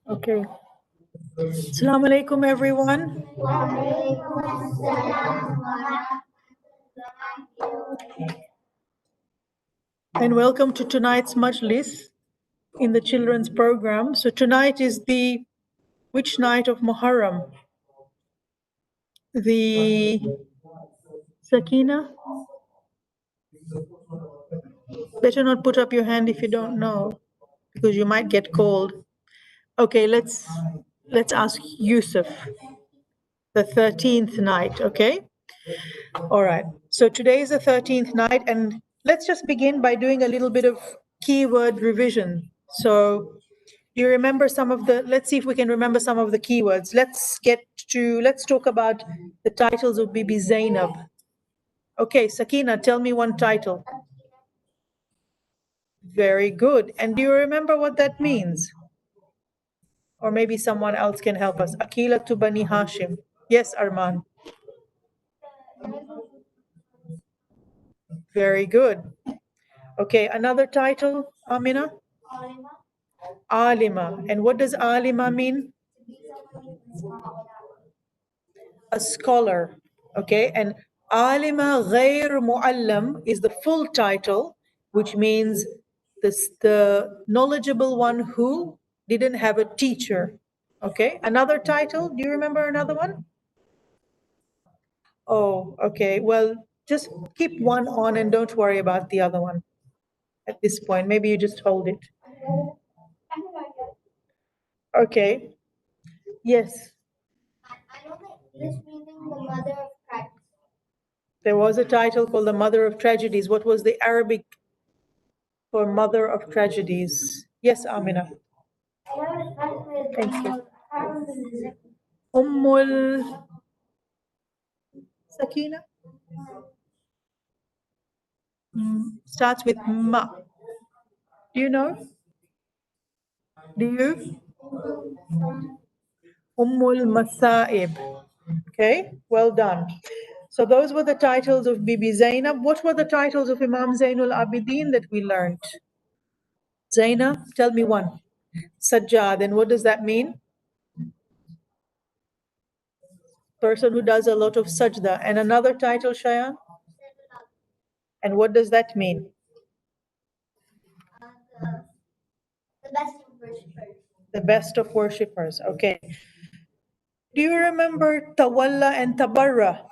Okay. Assalamu alaikum, everyone. And welcome to tonight's majlis in the children's program. So tonight is the which night of Muharram? The Sakina? Better not put up your hand if you don't know, because you might get cold. Okay, let's ask Yusuf. The 13th night, okay? All right. So today is the 13th night, and let's just begin by doing a little bit of keyword revision. So you remember some of the, let's see if we can remember some of the keywords. Let's talk about the titles of Bibi Zainab. Okay, Sakina, tell me one title. Very good. And do you remember what that means? Or maybe someone else can help us. Akila to Bani Hashim. Yes, Arman. Very good. Okay, another title, Amina? Alima. And what does Alima mean? A scholar. Okay, and Alima Ghair Muallam is the full title, which means the knowledgeable one who didn't have a teacher. Okay, another title, do you remember another one? Oh, okay, well, just keep one on and don't worry about the other one at this point. Maybe you just hold it. Okay, yes. There was a title called The Mother of Tragedies. What was the Arabic for Mother of Tragedies? Yes, Amina. Thank you. Ummul Sakina? Starts with Ma. Do you know? Do you? Ummul Masa'ib. Okay, well done. So those were the titles of Bibi Zainab. What were the titles of Imam Zainul Abidin that we learned? Zainab, tell me one. Sajjad, and what does that mean? Person who does a lot of sajda. And another title, Shayan? And what does that mean? The best of worshippers. Okay. Do you remember Tawalla and Tabarra?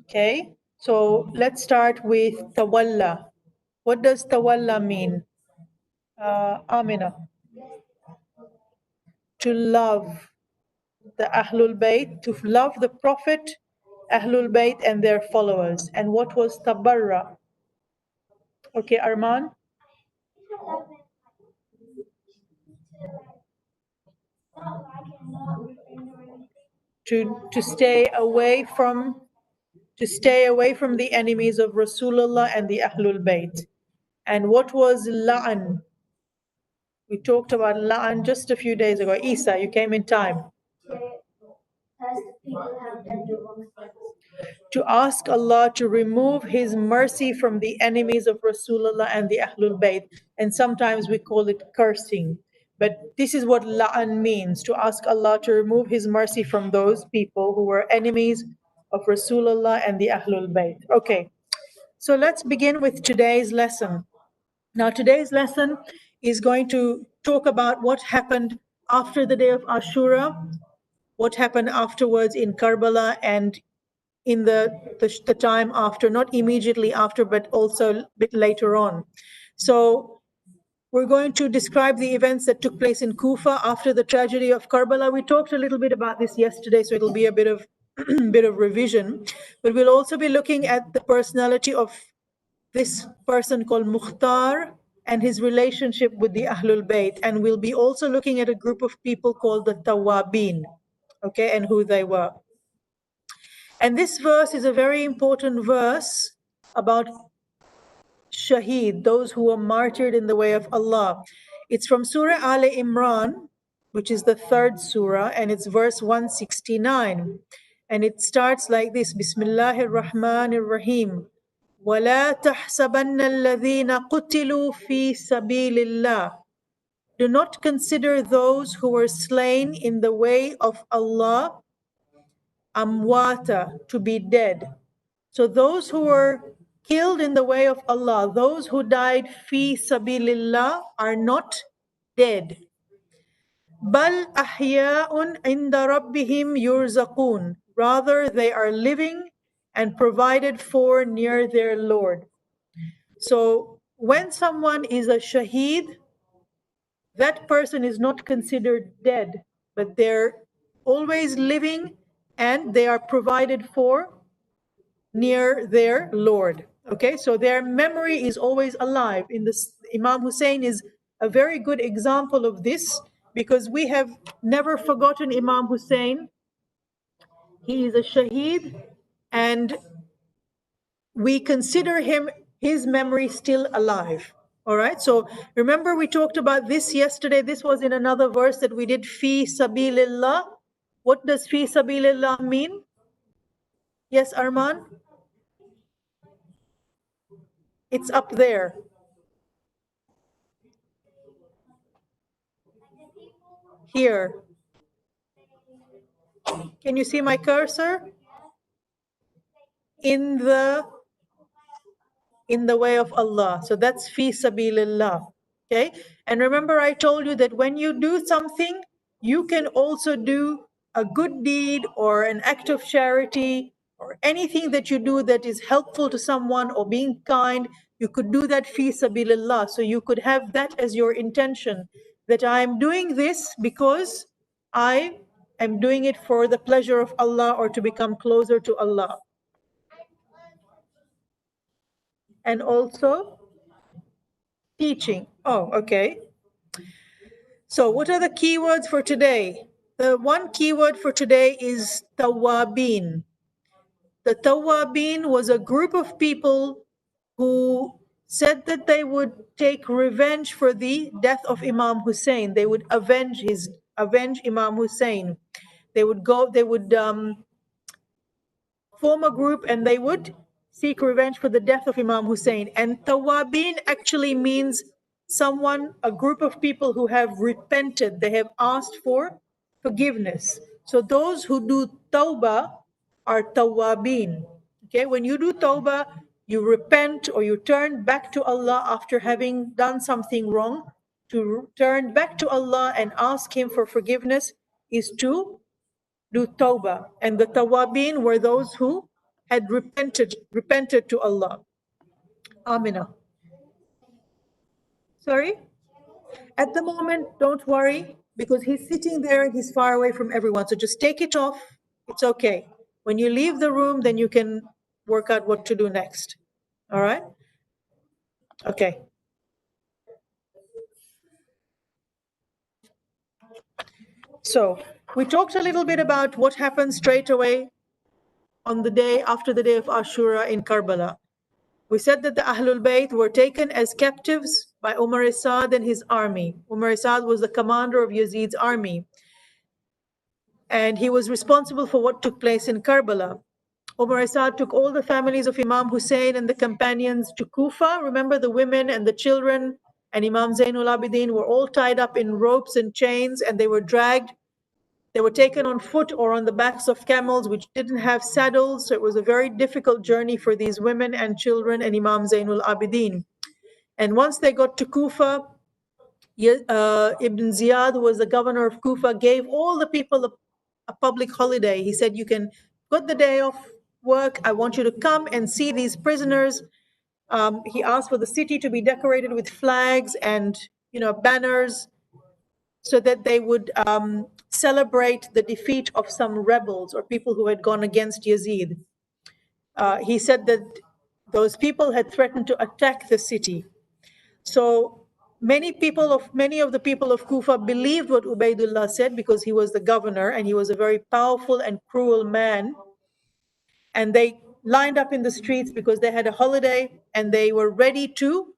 Okay. So let's start with Tawalla. What does Tawalla mean? Amina. To love the Ahlul Bayt, to love the Prophet, Ahlul Bayt and their followers. And what was Tabarra? Okay, Arman? To stay away from the enemies of Rasulullah and the Ahlul Bayt. And what was La'an? We talked about La'an just a few days ago. Isa, you came in time. To ask Allah to remove His mercy from the enemies of Rasulullah and the Ahlul Bayt. And sometimes we call it cursing. But this is what La'an means, to ask Allah to remove His mercy from those people who were enemies of Rasulullah and the Ahlul Bayt. Okay, so let's begin with today's lesson. Now, today's lesson is going to talk about what happened after the day of Ashura, what happened afterwards in Karbala and in the time after, not immediately after, but also a bit later on. So we're going to describe the events that took place in Kufa after the tragedy of Karbala. We talked a little bit about this yesterday, so it'll be a bit of revision. But we'll also be looking at the personality of this person called Mukhtar and his relationship with the Ahlul Bayt. And we'll be also looking at a group of people called the Tawabin, okay, and who they were. And this verse is a very important verse about Shaheed, those who were martyred in the way of Allah. It's from Surah Al Imran, which is the third surah, and it's verse 169. And it starts like this, Bismillahir Rahmanir Rahim. وَلَا تَحْسَبَنَّ الَّذِينَ قُتِلُوا فِي سَبِيلِ اللَّهِ Do not consider those who were slain in the way of Allah amwata, to be dead. So those who were killed in the way of Allah, those who died fi sabilillah, are not dead. Bal ahya'un inda rabbihim yurzaqun. Rather, they are living and provided for near their Lord. So when someone is a shaheed, that person is not considered dead, but they're always living and they are provided for near their Lord. Okay, so their memory is always alive. In this, Imam Hussein is a very good example of this, because we have never forgotten Imam Hussein. He is a shaheed, and we consider his memory still alive. All right, so remember we talked about this yesterday. This was in another verse that we did, fi sabilillah. What does fi sabilillah mean? Yes, Arman? It's up there. Here. Can you see my cursor? In the way of Allah. So that's fi sabilillah. Okay? And remember I told you that when you do something, you can also do a good deed or an act of charity or anything that you do that is helpful to someone or being kind. You could do that fi sabilillah. So you could have that as your intention, that I am doing this because I am doing it for the pleasure of Allah or to become closer to Allah. And also teaching. Oh, okay. So what are the keywords for today? The one keyword for today is tawabin. The tawabin was a group of people who said that they would take revenge for the death of Imam Hussein. They would avenge Imam Hussein. They would form a group and they would seek revenge for the death of Imam Hussein. And tawabin actually means a group of people who have repented, they have asked for forgiveness. So those who do tawbah are tawabin. Okay, when you do tawbah, you repent or you turn back to Allah after having done something wrong. To turn back to Allah and ask Him for forgiveness is to do tawbah. And the tawabin were those who had repented to Allah. Amina. Sorry? At the moment, don't worry, because he's sitting there and he's far away from everyone. So just take it off. It's okay. When you leave the room, then you can work out what to do next. All right? Okay. So we talked a little bit about what happened straight away on the day after the day of Ashura in Karbala. We said that the Ahlul Bayt were taken as captives by Umar Saad and his army. Umar Saad was the commander of Yazid's army, and he was responsible for what took place in Karbala. Umar Saad took all the families of Imam Hussein and the companions to Kufa. Remember, the women and the children and Imam Zainul Abidin were all tied up in ropes and chains, and they were dragged. They were taken on foot or on the backs of camels, which didn't have saddles. So it was a very difficult journey for these women and children and Imam Zainul Abidin. And once they got to Kufa, Ibn Ziyad, who was the governor of Kufa, gave all the people a public holiday. He said, you can got the day off work. I want you to come and see these prisoners. He asked for the city to be decorated with flags and banners, so that they would celebrate the defeat of some rebels or people who had gone against Yazid. He said that those people had threatened to attack the city. So many of the people of Kufa believed what Ubaidullah said, because he was the governor and he was a very powerful and cruel man. And they lined up in the streets because they had a holiday, and they were ready to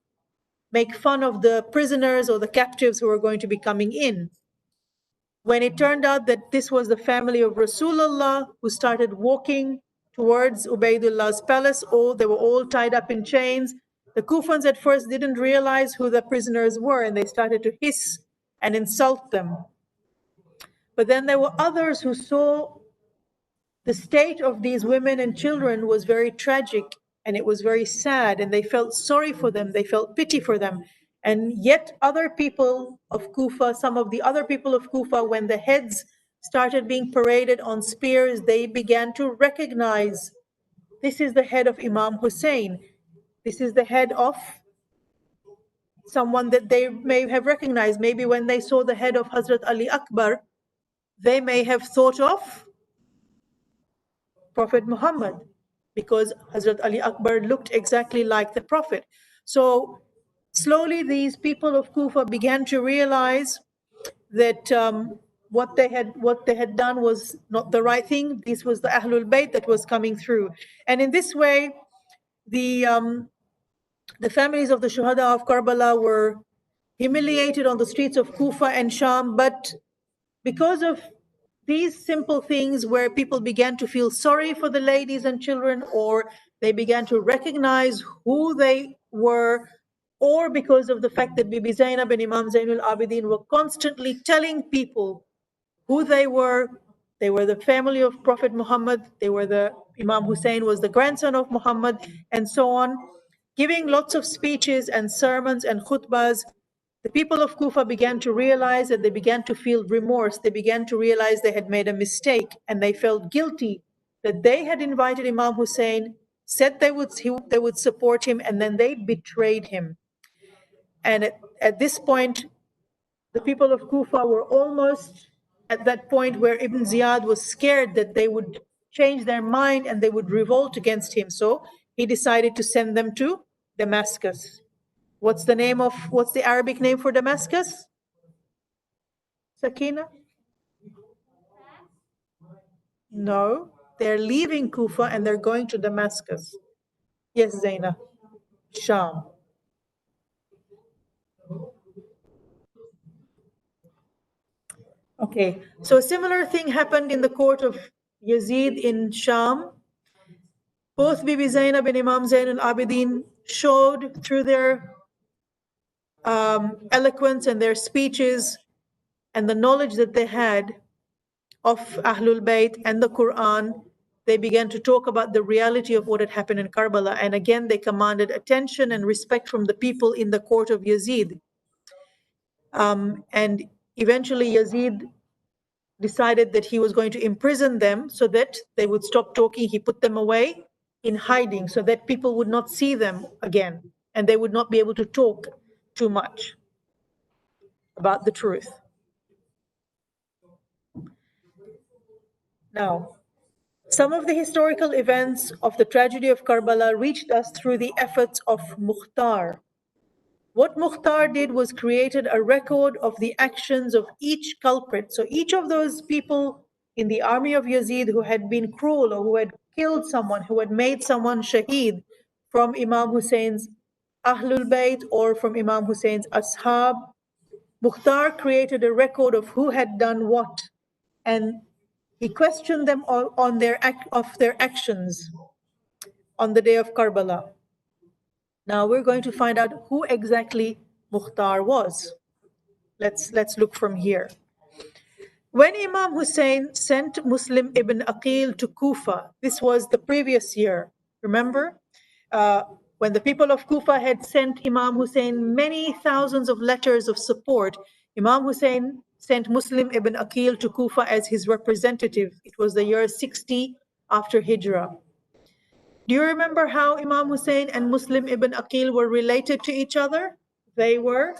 make fun of the prisoners or the captives who were going to be coming in. When it turned out that this was the family of Rasulullah who started walking towards Ubaidullah's palace, they were all tied up in chains. The Kufans at first didn't realize who the prisoners were, and they started to hiss and insult them. But then there were others who saw the state of these women and children was very tragic, and it was very sad, and they felt sorry for them, they felt pity for them. And yet other people of Kufa, some of the other people of Kufa, when the heads started being paraded on spears, they began to recognize, this is the head of Imam Hussein, this is the head of someone that they may have recognized. Maybe when they saw the head of Hazrat Ali Akbar, they may have thought of Prophet Muhammad, because Hazrat Ali Akbar looked exactly like the Prophet. So slowly these people of Kufa began to realize that what they had done was not the right thing. This was the Ahlul Bayt that was coming through. And in this way, the families of the Shuhada of Karbala were humiliated on the streets of Kufa and Sham, but because of these simple things where people began to feel sorry for the ladies and children, or they began to recognize who they were, or because of the fact that Bibi Zainab and Imam Zainul Abidin were constantly telling people who they were. They were the family of Prophet Muhammad. Imam Hussein was the grandson of Muhammad, and so on, giving lots of speeches and sermons and khutbahs. The people of Kufa began to realize that they began to feel remorse. They began to realize they had made a mistake, and they felt guilty that they had invited Imam Hussein, said they would support him, and then they betrayed him. And at this point, the people of Kufa were almost at that point where Ibn Ziyad was scared that they would change their mind and they would revolt against him. So he decided to send them to Damascus. What's the Arabic name for Damascus? Sakina? No, they're leaving Kufa and they're going to Damascus. Yes, Zaina. Sham. Okay, so a similar thing happened in the court of Yazid in Sham. Both Bibi Zainab and Imam Zain al-Abidin showed through their eloquence and their speeches and the knowledge that they had of Ahlul Bayt and the Quran, they began to talk about the reality of what had happened in Karbala. And again, they commanded attention and respect from the people in the court of Yazid. And eventually Yazid decided that he was going to imprison them so that they would stop talking. He put them away in hiding so that people would not see them again and they would not be able to talk too much about the truth. Now, some of the historical events of the tragedy of Karbala reached us through the efforts of Mukhtar. What Mukhtar did was created a record of the actions of each culprit. So each of those people in the army of Yazid who had been cruel or who had killed someone, who had made someone shaheed from Imam Hussein's Ahlul Bayt or from Imam Hussein's Ashab, Mukhtar created a record of who had done what, and he questioned them all on their actions on the day of Karbala. Now we're going to find out who exactly Mukhtar was. Let's look from here. When Imam Hussein sent Muslim ibn Aqil to Kufa, this was the previous year, remember? When the people of Kufa had sent Imam Hussein many thousands of letters of support, Imam Hussein sent Muslim ibn Aqil to Kufa as his representative. It was the year 60 after Hijrah. Do you remember how Imam Hussein and Muslim ibn Aqil were related to each other? They were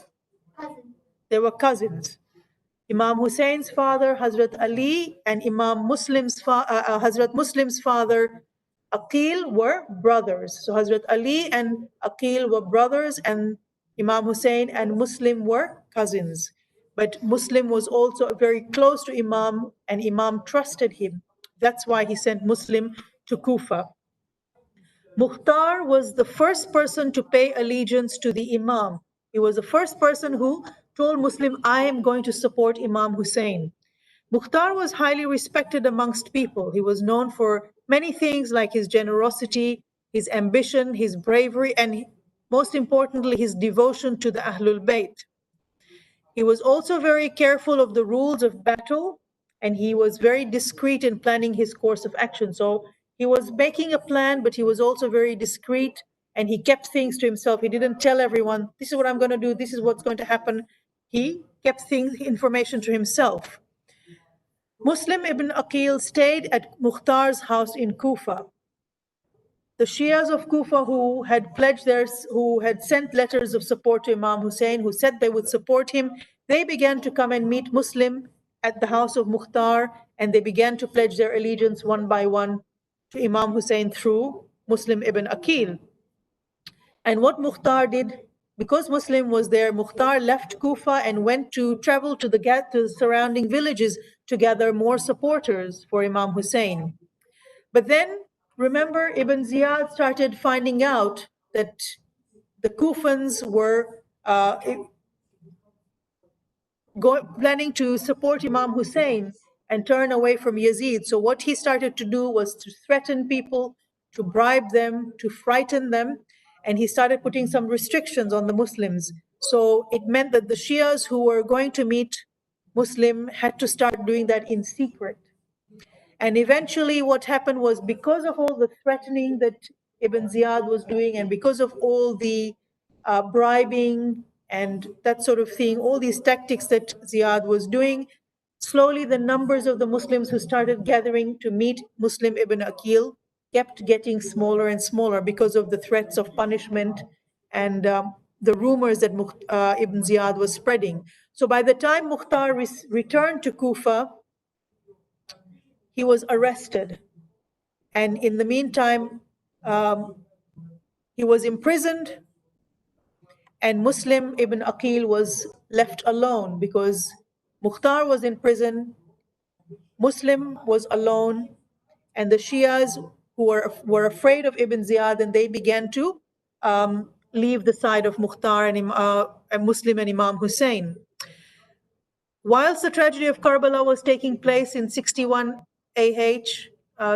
cousins. Imam Hussein's father, Hazrat Ali, and Hazrat Muslim's father, Aqil, were brothers. So Hazrat Ali and Aqil were brothers, and Imam Hussein and Muslim were cousins. But Muslim was also very close to Imam, and Imam trusted him. That's why he sent Muslim to Kufa. Mukhtar was the first person to pay allegiance to the Imam. He was the first person who told Muslim, I am going to support Imam Hussein. Mukhtar was highly respected amongst people. He was known for many things like his generosity, his ambition, his bravery, and most importantly, his devotion to the Ahlul Bayt. He was also very careful of the rules of battle, and he was very discreet in planning his course of action. So he was making a plan, but he was also very discreet, and he kept things to himself. He didn't tell everyone, this is what I'm going to do, this is what's going to happen. He kept information to himself. Muslim ibn Aqil stayed at Mukhtar's house in Kufa. The Shias of Kufa who had sent letters of support to Imam Hussein, who said they would support him, they began to come and meet Muslim at the house of Mukhtar, and they began to pledge their allegiance one by one to Imam Hussein through Muslim ibn Aqil. And what Mukhtar did, because Muslim was there, Mukhtar left Kufa and went to travel to the surrounding villages to gather more supporters for Imam Hussein. But then, remember, Ibn Ziyad started finding out that the Kufans were planning to support Imam Hussein and turn away from Yazid. So what he started to do was to threaten people, to bribe them, to frighten them, and he started putting some restrictions on the Muslims. So it meant that the Shias who were going to meet Muslim had to start doing that in secret. And eventually what happened was, because of all the threatening that Ibn Ziyad was doing, and because of all the bribing and that sort of thing, all these tactics that Ziyad was doing, slowly the numbers of the Muslims who started gathering to meet Muslim ibn Aqil kept getting smaller and smaller because of the threats of punishment and the rumors that Ibn Ziyad was spreading. So by the time Mukhtar returned to Kufa, he was arrested. And in the meantime, he was imprisoned, and Muslim ibn Aqil was left alone because Mukhtar was in prison, Muslim was alone, and the Shias who were afraid of Ibn Ziyad, and they began to leave the side of Mukhtar and Muslim and Imam Hussein. Whilst the tragedy of Karbala was taking place in 61 AH,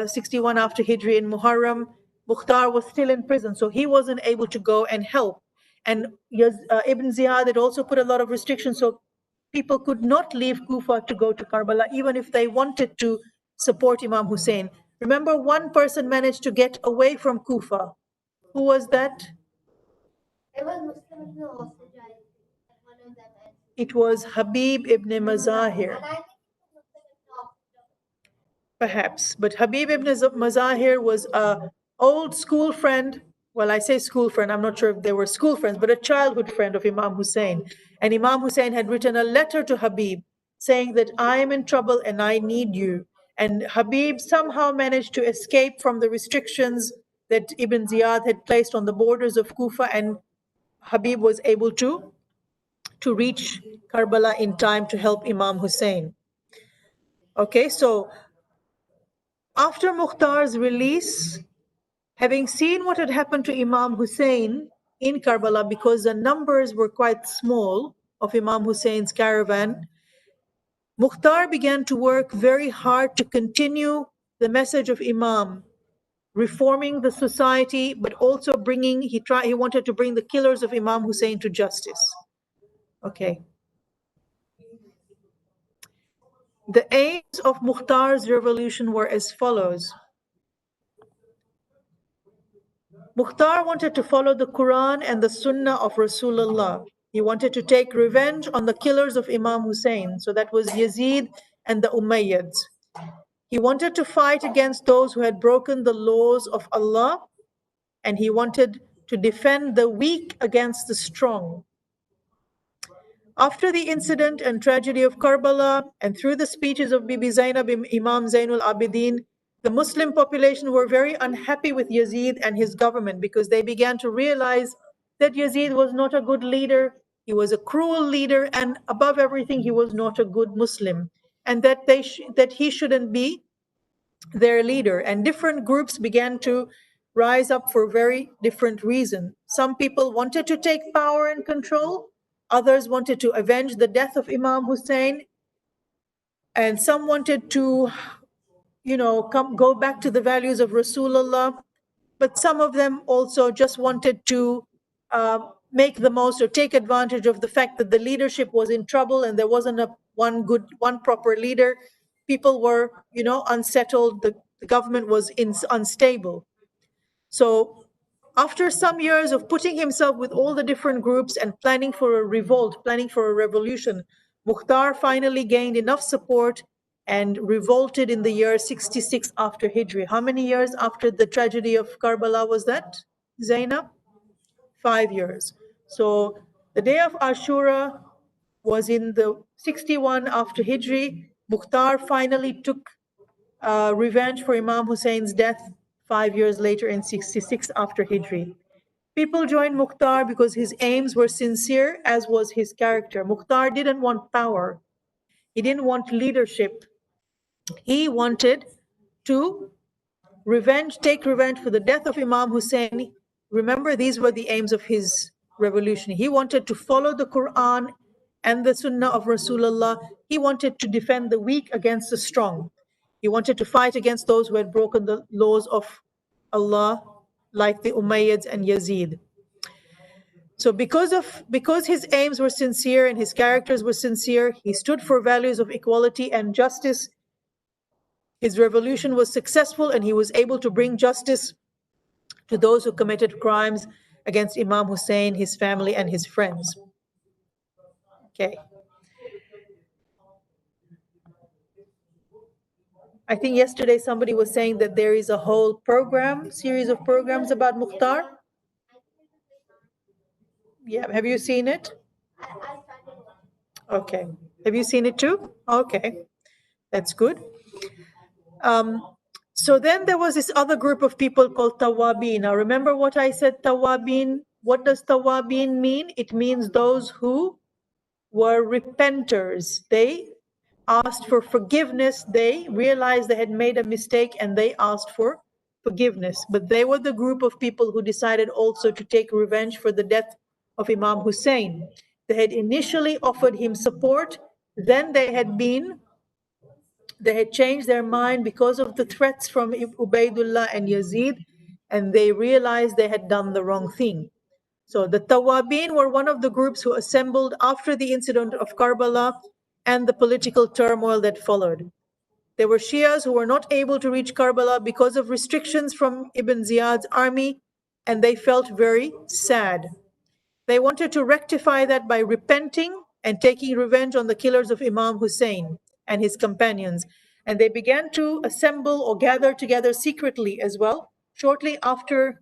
61 after Hijri in Muharram, Mukhtar was still in prison, so he wasn't able to go and help. And Ibn Ziyad had also put a lot of restrictions, so people could not leave Kufa to go to Karbala, even if they wanted to support Imam Hussein. Remember, one person managed to get away from Kufa. Who was that? It was Habib ibn Mazahir. Perhaps, but Habib ibn Mazahir was a old school friend. Well, I say school friend, I'm not sure if they were school friends, but a childhood friend of Imam Hussein. And Imam Hussein had written a letter to Habib saying that I am in trouble and I need you. And Habib somehow managed to escape from the restrictions that Ibn Ziyad had placed on the borders of Kufa, and Habib was able to reach Karbala in time to help Imam Hussein. Okay, so after Mukhtar's release, having seen what had happened to Imam Hussein in Karbala, because the numbers were quite small of Imam Hussein's caravan, Mukhtar began to work very hard to continue the message of Imam, reforming the society, but also he wanted to bring the killers of Imam Hussein to justice. Okay. The aims of Mukhtar's revolution were as follows. Mukhtar wanted to follow the Quran and the Sunnah of Rasulullah. He wanted to take revenge on the killers of Imam Hussein. So that was Yazid and the Umayyads. He wanted to fight against those who had broken the laws of Allah, and he wanted to defend the weak against the strong. After the incident and tragedy of Karbala, and through the speeches of Bibi Zainab, Imam Zainul Abidin, the Muslim population were very unhappy with Yazid and his government, because they began to realize that Yazid was not a good leader, he was a cruel leader, and above everything, he was not a good Muslim, and that he shouldn't be their leader. And different groups began to rise up for very different reasons. Some people wanted to take power and control, others wanted to avenge the death of Imam Hussein, and some wanted to, go back to the values of Rasulullah, but some of them also just wanted to make the most or take advantage of the fact that the leadership was in trouble and there wasn't one proper leader. People were, unsettled. The government was unstable. So after some years of putting himself with all the different groups and planning for a revolt, planning for a revolution, Mukhtar finally gained enough support and revolted in the year 66 after Hijri. How many years after the tragedy of Karbala was that, Zainab? 5 years. So the day of Ashura was in the 61 after Hijri. Mukhtar finally took revenge for Imam Hussein's death 5 years later in 66 after Hijri. People joined Mukhtar because his aims were sincere, as was his character. Mukhtar didn't want power. He didn't want leadership. He wanted to take revenge for the death of Imam Hussein. Remember, these were the aims of his revolution. He wanted to follow the Quran and the Sunnah of Rasulullah. He wanted to defend the weak against the strong. He wanted to fight against those who had broken the laws of Allah, like the Umayyads and Yazid. So because his aims were sincere and his characters were sincere, he stood for values of equality and justice. His revolution was successful and he was able to bring justice to those who committed crimes against Imam Hussein, his family, and his friends. Okay. I think yesterday somebody was saying that there is a whole series of programs about Mukhtar. Yeah, have you seen it? Okay. Have you seen it too? Okay, that's good. So then there was this other group of people called Tawabin. Now remember what I said, Tawabin? What does Tawabin mean? It means those who were repenters. They asked for forgiveness. They realized they had made a mistake and they asked for forgiveness. But they were the group of people who decided also to take revenge for the death of Imam Hussein. They had initially offered him support, then they had changed their mind because of the threats from Ubaidullah and Yazid, and they realized they had done the wrong thing. So the Tawabin were one of the groups who assembled after the incident of Karbala and the political turmoil that followed. There were Shias who were not able to reach Karbala because of restrictions from Ibn Ziyad's army, and they felt very sad. They wanted to rectify that by repenting and taking revenge on the killers of Imam Hussein and his companions. And they began to assemble or gather together secretly as well, shortly after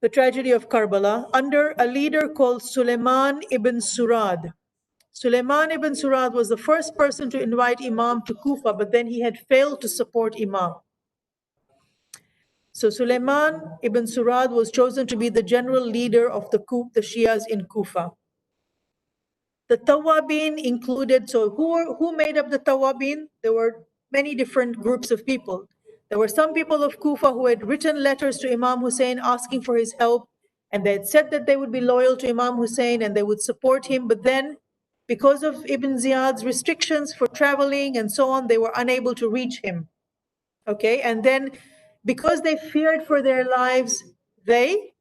the tragedy of Karbala, under a leader called Suleiman ibn Surad. Suleiman ibn Surad was the first person to invite Imam to Kufa, but then he had failed to support Imam. So Suleiman ibn Surad was chosen to be the general leader of the Shias in Kufa. The Tawabin included, so who made up the Tawabin? There were many different groups of people. There were some people of Kufa who had written letters to Imam Hussein asking for his help, and they had said that they would be loyal to Imam Hussein and they would support him, but then because of Ibn Ziyad's restrictions for traveling and so on, they were unable to reach him. Okay, and then because they feared for their lives, they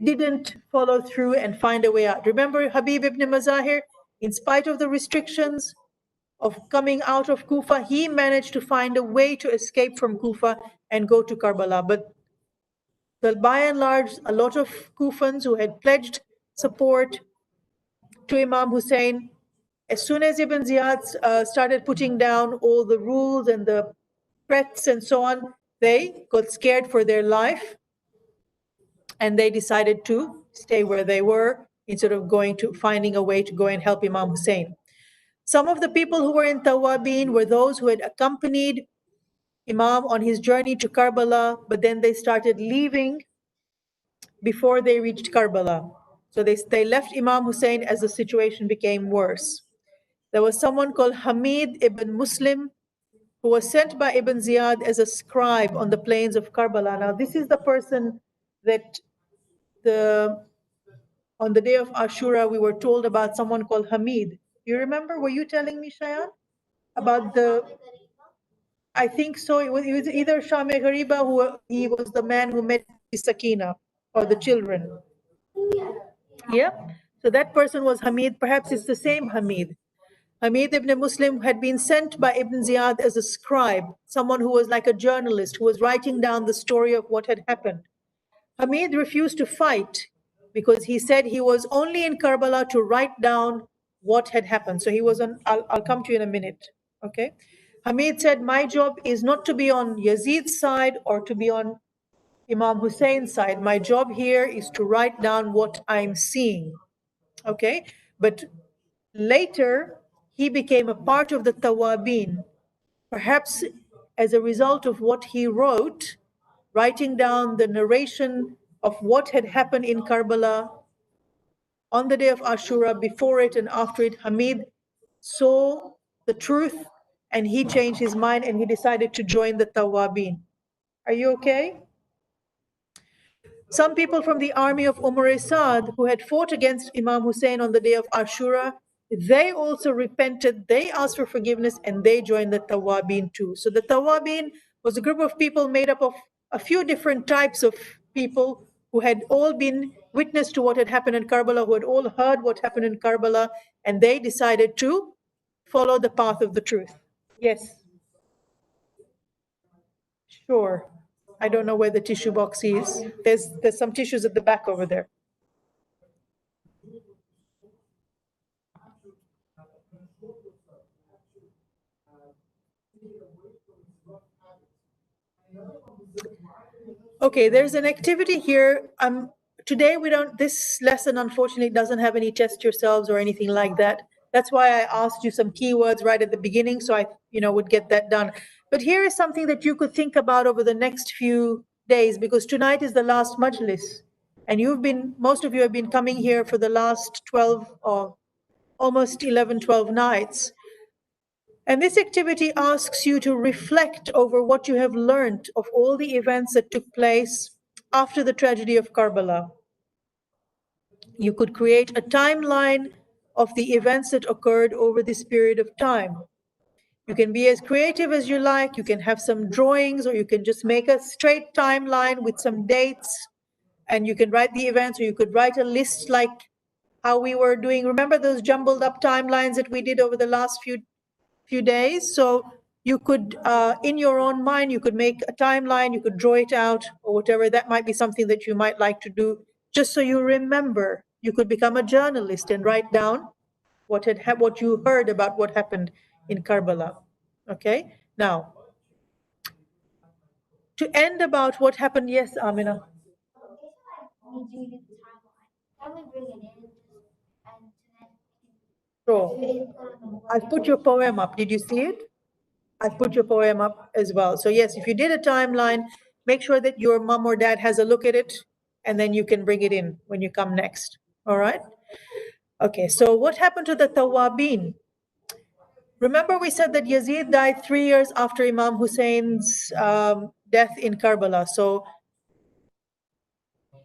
didn't follow through and find a way out. Remember Habib ibn Mazahir, in spite of the restrictions of coming out of Kufa, he managed to find a way to escape from Kufa and go to Karbala. But by and large, a lot of Kufans who had pledged support to Imam Hussein, as soon as Ibn Ziyad started putting down all the rules and the threats and so on, they got scared for their life and they decided to stay where they were instead of finding a way to go and help Imam Hussein. Some of the people who were in Tawabin were those who had accompanied Imam on his journey to Karbala, but then they started leaving before they reached Karbala. So they left Imam Hussein as the situation became worse. There was someone called Hamid ibn Muslim who was sent by Ibn Ziyad as a scribe on the plains of Karbala. Now this is the person that on the day of Ashura we were told about someone called Hamid. You remember? Were you telling me, Shayan? About I think so. It was either Shame Ghariba, he was the man who met Sakina or the children. Yeah. So that person was Hamid. Perhaps it's the same Hamid. Hamid ibn Muslim had been sent by Ibn Ziyad as a scribe, someone who was like a journalist who was writing down the story of what had happened. Hamid refused to fight because he said he was only in Karbala to write down what had happened. So he was on, I'll come to you in a minute. Okay. Hamid said, my job is not to be on Yazid's side or to be on Imam Hussein's side. My job here is to write down what I'm seeing. Okay. But later, he became a part of the Tawabin, perhaps as a result of what he wrote, writing down the narration of what had happened in Karbala on the day of Ashura, before it and after it. Hamid saw the truth and he changed his mind and he decided to join the Tawabin. Are you okay? Some people from the army of Umar Saad who had fought against Imam Hussein on the day of Ashura, they also repented, they asked for forgiveness, and they joined the Tawabin too. So the Tawabin was a group of people made up of a few different types of people who had all been witness to what had happened in Karbala, who had all heard what happened in Karbala, and they decided to follow the path of the truth. Yes, sure. I don't know where the tissue box is. There's some tissues at the back over there. Okay, there's an activity here. Today we don't, this lesson unfortunately doesn't have any test yourselves or anything like that. That's why I asked you some keywords right at the beginning so I, would get that done. But here is something that you could think about over the next few days, because tonight is the last majlis. And most of you have been coming here for the last 12 or almost 11, 12 nights. And this activity asks you to reflect over what you have learned of all the events that took place after the tragedy of Karbala. You could create a timeline of the events that occurred over this period of time. You can be as creative as you like. You can have some drawings, or you can just make a straight timeline with some dates, and you can write the events, or you could write a list like how we were doing. Remember those jumbled up timelines that we did over the last few days? So you could, in your own mind, you could make a timeline, you could draw it out or whatever. That might be something that you might like to do, just so you remember. You could become a journalist and write down what you heard about what happened in Karbala. Okay, now to end about what happened. Yes, Amina. Sure. I've put your poem up. Did you see it? I've put your poem up as well. So yes, if you did a timeline, make sure that your mom or dad has a look at it, and then you can bring it in when you come next. All right? Okay, so what happened to the Tawabin? Remember we said that Yazid died 3 years after Imam Hussein's death in Karbala. So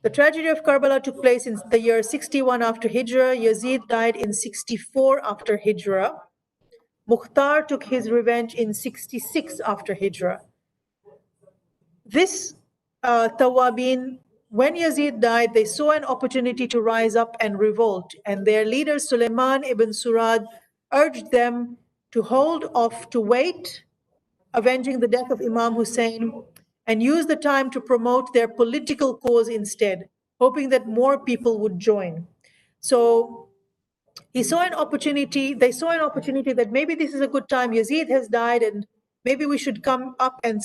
the tragedy of Karbala took place in the year 61 after Hijrah. Yazid died in 64 after Hijrah. Mukhtar took his revenge in 66 after Hijrah. This Tawabin, when Yazid died, they saw an opportunity to rise up and revolt, and their leader Suleiman ibn Surad urged them to hold off, to wait, avenging the death of Imam Hussein, and use the time to promote their political cause instead, hoping that more people would join. So they saw an opportunity that maybe this is a good time. Yazid has died, and maybe we should come up and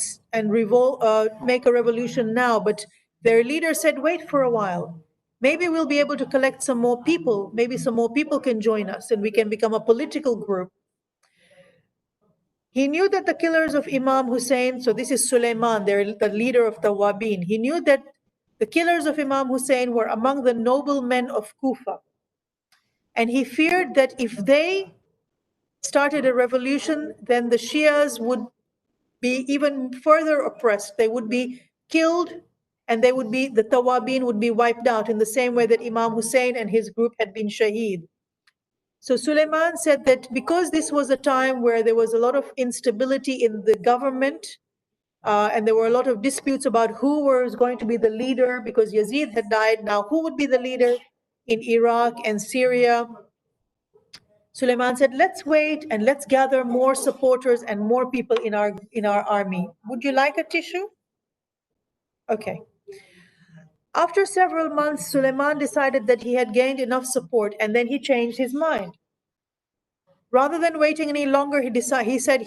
make a revolution now. But their leader said, wait for a while. Maybe we'll be able to collect some more people. Maybe some more people can join us and we can become a political group. He knew that the killers of Imam Hussein, so this is Suleiman, the leader of the Tawabin. He knew that the killers of Imam Hussein were among the noble men of Kufa. And he feared that if they started a revolution, then the Shias would be even further oppressed. They would be killed, and the Tawabin would be wiped out in the same way that Imam Hussein and his group had been shaheed. So Suleiman said that because this was a time where there was a lot of instability in the government, and there were a lot of disputes about who was going to be the leader, because Yazid had died. Now, who would be the leader? in Iraq and Syria. Suleiman said, let's wait and let's gather more supporters and more people in our army. Would you like a tissue? Okay. After several months, Suleiman decided that he had gained enough support, and then he changed his mind. Rather than waiting any longer, he said,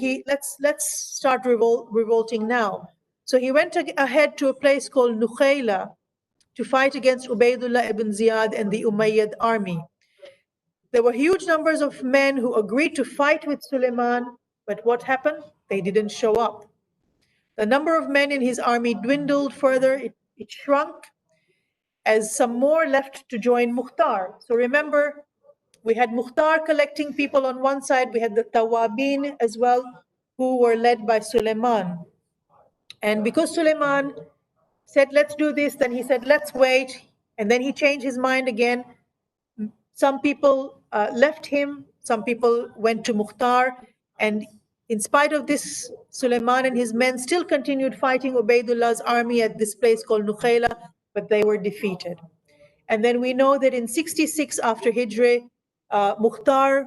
let's start revolting now. So he went ahead to a place called Nukhayla to fight against Ubaydullah ibn Ziyad and the Umayyad army. There were huge numbers of men who agreed to fight with Suleiman, but what happened? They didn't show up. The number of men in his army dwindled further, it shrunk, as some more left to join Mukhtar. So remember, we had Mukhtar collecting people on one side, we had the Tawabin as well, who were led by Suleiman. And because Suleiman said, let's do this, then he said, let's wait. And then he changed his mind again. Some people left him, some people went to Mukhtar, and in spite of this, Suleiman and his men still continued fighting Ubaidullah's army at this place called Nukhayla, but they were defeated. And then we know that in 66 after Hijri, Mukhtar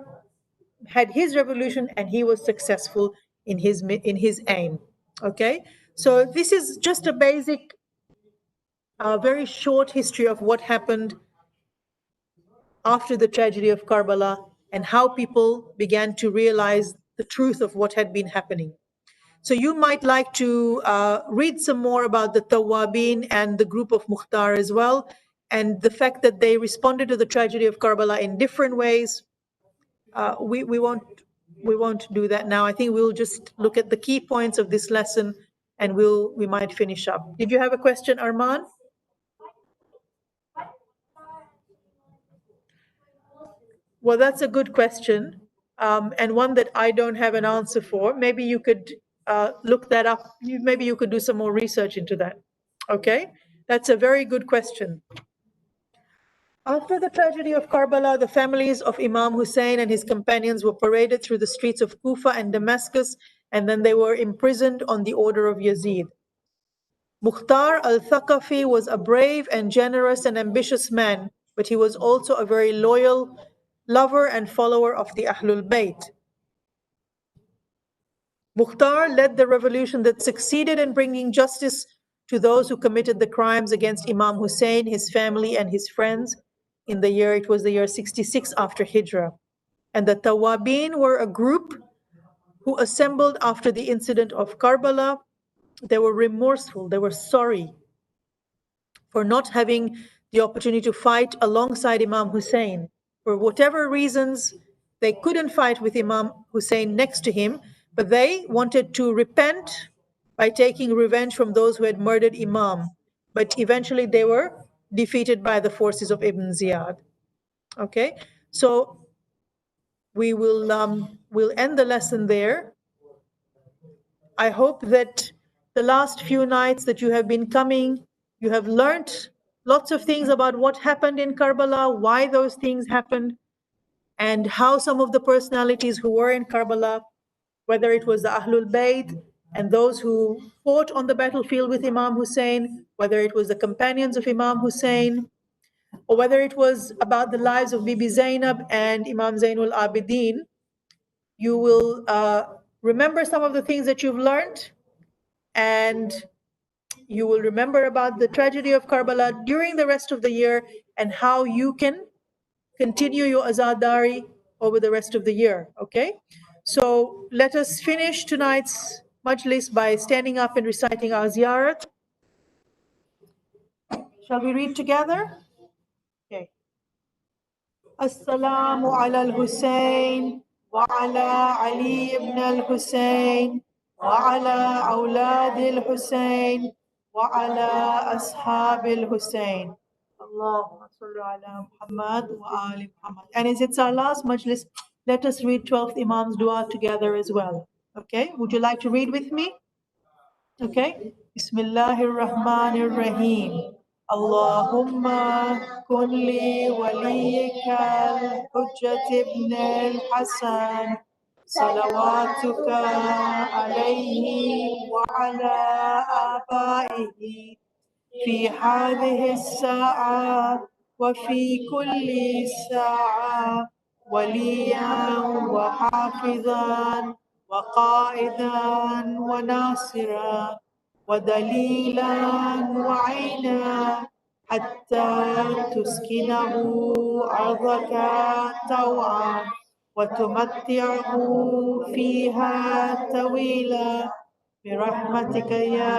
had his revolution and he was successful in his aim. Okay, so this is just a basic, very short history of what happened after the tragedy of Karbala and how people began to realize the truth of what had been happening. So you might like to read some more about the Tawabin and the group of Mukhtar as well, and the fact that they responded to the tragedy of Karbala in different ways. We won't do that now. I think we'll just look at the key points of this lesson, and we might finish up. Did you have a question, Arman? Well, that's a good question, and one that I don't have an answer for. Maybe you could look that up. Maybe you could do some more research into that. Okay, that's a very good question. After the tragedy of Karbala, the families of Imam Hussein and his companions were paraded through the streets of Kufa and Damascus, and then they were imprisoned on the order of Yazid. Mukhtar al-Thaqafi was a brave and generous and ambitious man, but he was also a very loyal lover and follower of the Ahlul Bayt. Mukhtar led the revolution that succeeded in bringing justice to those who committed the crimes against Imam Hussein, his family, and his friends. It was the year 66 after Hijrah. And the Tawabin were a group who assembled after the incident of Karbala. They were remorseful, they were sorry for not having the opportunity to fight alongside Imam Hussein. For whatever reasons, they couldn't fight with Imam Hussein next to him, but they wanted to repent by taking revenge from those who had murdered Imam. But eventually they were defeated by the forces of Ibn Ziyad. Okay, so we'll end the lesson there. I hope that the last few nights that you have been coming, you have learned lots of things about what happened in Karbala, why those things happened, and how some of the personalities who were in Karbala, whether it was the Ahlul Bayt and those who fought on the battlefield with Imam Hussein, whether it was the companions of Imam Hussein, or whether it was about the lives of Bibi Zainab and Imam Zainul Abidin, you will remember some of the things that you've learned, and you will remember about the tragedy of Karbala during the rest of the year and how you can continue your Azadari over the rest of the year, okay? So let us finish tonight's majlis by standing up and reciting our ziyarat. Shall we read together? Okay. Assalamu ala al-Hussein wa ala Ali ibn al-Hussein wa ala awlad al-Hussein wa ala ashab al-Hussein. Allahumma salli ala Muhammad wa ali Muhammad. And as it's our last majlis, let us read 12th Imam's dua together as well. Okay, would you like to read with me? Okay. Bismillahir Rahmanir Rahim. Allahumma kun li waliyika al-Hujjat ibn al-Hasan salawatuka alayhi wa ala abaihi في هذه الساعة وفي كل ساعة وليا وحافظا وقائدا وناصرا ودليلا وعينا حتى تسكنه أرضك طوعا وتمتعه فيها طويلا برحمتك يا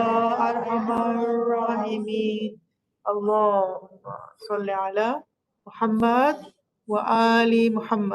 أرحم الراحمين. اللهم صل على محمد وآل محمد.